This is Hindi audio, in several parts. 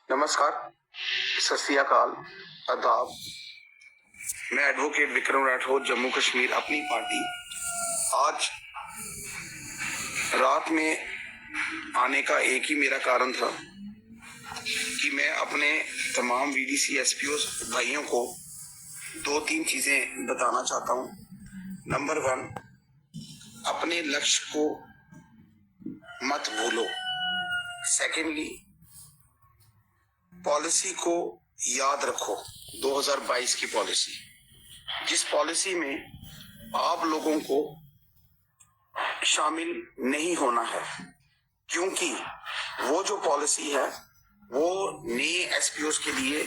नमस्कार, सत श्री अकाल, आदाब। मैं एडवोकेट विक्रम राठौर, जम्मू कश्मीर, अपनी पार्टी। आज रात में आने का एक ही मेरा कारण था कि मैं अपने तमाम वीडीसी एसपीओ भाइयों को 2-3 चीजें बताना चाहता हूं। नंबर 1, अपने लक्ष्य को मत भूलो। सेकेंडली, पॉलिसी को याद रखो, 2022 की पॉलिसी, जिस पॉलिसी में आप लोगों को शामिल नहीं होना है, क्योंकि वो जो पॉलिसी है वो नए एसपीओस के लिए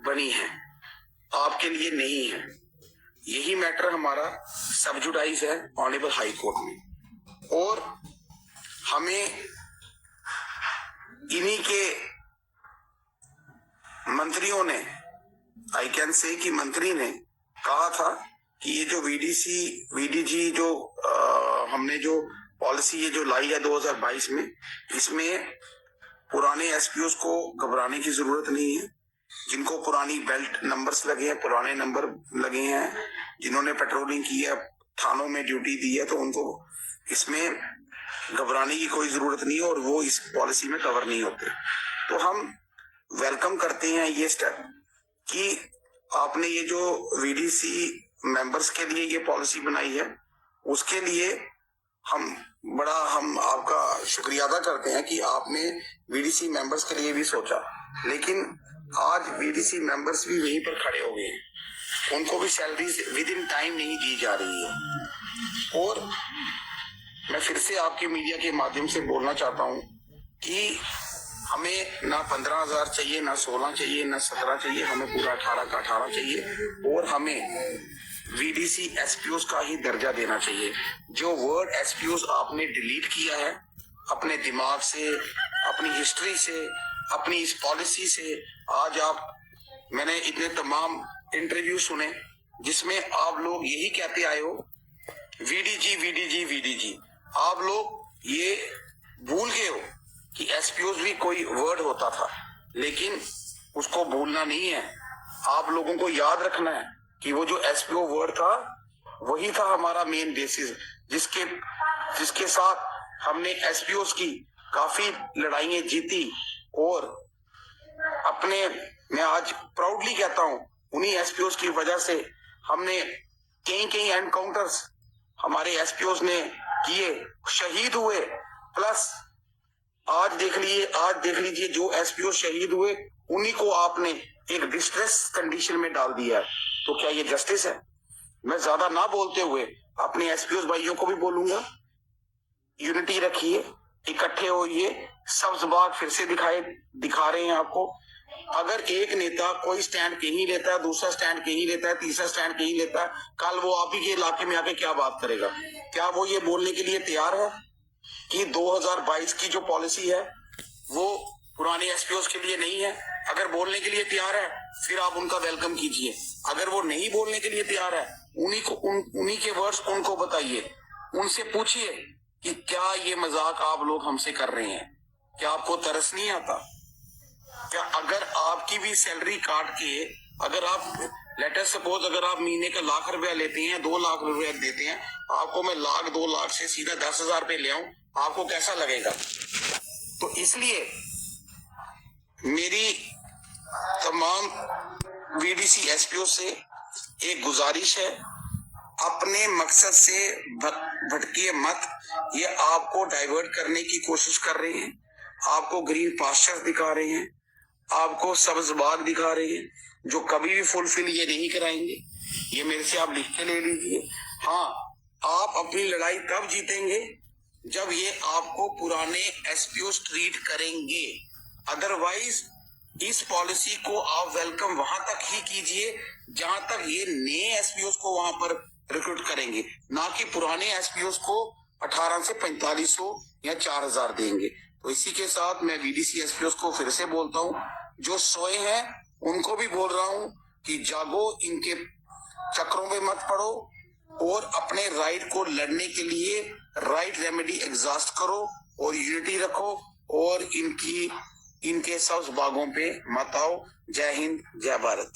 बनी है, आपके लिए नहीं है। यही मैटर हमारा सब जुडाइज है ऑनरेबल हाई कोर्ट में, और हमें इन्हीं के मंत्रियों ने, आई कैन से कि मंत्री ने कहा था कि ये जो वीडीजी जो हमने जो पॉलिसी ये जो लाई है 2022 में, इसमें पुराने एसपीओस को घबराने की जरूरत नहीं है। जिनको पुरानी बेल्ट नंबर्स लगे हैं, पुराने नंबर लगे हैं, जिन्होंने पेट्रोलिंग की है, थानों में ड्यूटी दी है, तो उनको इसमें घबराने की कोई जरूरत नहीं है और वो इस पॉलिसी में कवर नहीं होते। तो हम वेलकम करते हैं ये स्टेप कि आपने ये जो वीडीसी मेंबर्स के लिए ये पॉलिसी बनाई है, उसके लिए हम आपका शुक्रिया अदा करते हैं कि आपने वीडीसी मेंबर्स के लिए भी सोचा। लेकिन आज वीडीसी मेंबर्स भी वहीं पर खड़े हो गए हैं, उनको भी सैलरी विद इन टाइम नहीं दी जा रही है। और मैं फिर से आपके मीडिया के माध्यम से बोलना चाहता हूं कि हमें ना 15,000 चाहिए, ना 16 चाहिए, ना 17 चाहिए, हमें पूरा 18 का 18 चाहिए। और हमें वीडीसी एसपीओस का ही दर्जा देना चाहिए। जो वर्ड एसपीओस आपने डिलीट किया है अपने दिमाग से, अपनी हिस्ट्री से, अपनी इस पॉलिसी से, मैंने इतने तमाम इंटरव्यू सुने जिसमें आप लोग यही कहते आए हो, वीडीजी वीडीजी वीडीजी। आप लोग ये भूल गए हो कि एसपीओस भी कोई वर्ड होता था, लेकिन उसको भूलना नहीं है। आप लोगों को याद रखना है कि वो जो एसपीओ वर्ड था वही था हमारा मेन बेसिस, जिसके साथ हमने एसपीओस की काफी लड़ाइयां जीती। और मैं आज प्राउडली कहता हूं, उन्हीं एसपीओस की वजह से हमने कई एनकाउंटर्स हमारे एसपीओस ने किए, शहीद हुए। प्लस आज देख लीजिए जो एसपीओ शहीद हुए उन्हीं को आपने एक डिस्ट्रेस कंडीशन में डाल दिया है। तो क्या ये जस्टिस है? मैं ज्यादा ना बोलते हुए अपने एसपीओ भाइयों को भी बोलूंगा, यूनिटी रखिए, इकट्ठे होइए। सब्ज बाग फिर से दिखा रहे हैं आपको। अगर एक नेता कोई स्टैंड कहीं लेता है, दूसरा स्टैंड कहीं लेता है, तीसरा स्टैंड कहीं लेता है, कल वो आप ही के इलाके में आके क्या बात करेगा? क्या वो ये बोलने के लिए तैयार है कि 2022 की जो पॉलिसी है वो पुराने एसपीओस के लिए नहीं है? अगर बोलने के लिए तैयार है फिर आप उनका वेलकम कीजिए। अगर वो नहीं बोलने के लिए तैयार है, उन्हीं के वर्ड्स उनको बताइए, उनसे पूछिए कि क्या ये मजाक आप लोग हमसे कर रहे हैं? क्या आपको तरस नहीं आता? क्या अगर आपकी भी सैलरी काट के, अगर आप लेटर सपोज अगर आप महीने का 1,00,000 रुपया लेते हैं, 2 लाख रुपया देते हैं, आपको मैं 1,00,000 2 लाख से सीधा 10,000 रुपये ले आऊं, आपको कैसा लगेगा? तो इसलिए मेरी तमाम वीडीसी एसपीओ से एक गुजारिश है, अपने मकसद से भटकिए मत। ये आपको डाइवर्ट करने की कोशिश कर रहे हैं, आपको ग्रीन पास्चर दिखा रहे हैं, आपको सब्ज बाग दिखा रहे हैं, जो कभी भी फुलफिल ये नहीं कराएंगे। ये मेरे से आप लिख के ले लीजिए। हाँ, आप अपनी लड़ाई तब जीतेंगे जब ये आपको पुराने एसपीओ ट्रीट करेंगे। अदरवाइज इस पॉलिसी को आप वेलकम वहां तक ही कीजिए जहां तक ये नए एसपीओ को वहां पर रिक्रूट करेंगे, ना कि पुराने एसपीओ को 18 से 4500 या 4,000 देंगे। तो इसी के साथ मैं वीडीसी एसपीओ को फिर से बोलता हूं, जो सोए हैं उनको भी बोल रहा हूं कि जागो, इनके चक्रों में मत पड़ो और अपने राइट को लड़ने के लिए राइट रेमेडी एग्जॉस्ट करो और यूनिटी रखो और इनके सब भागों पे मत आओ। जय हिंद, जय भारत।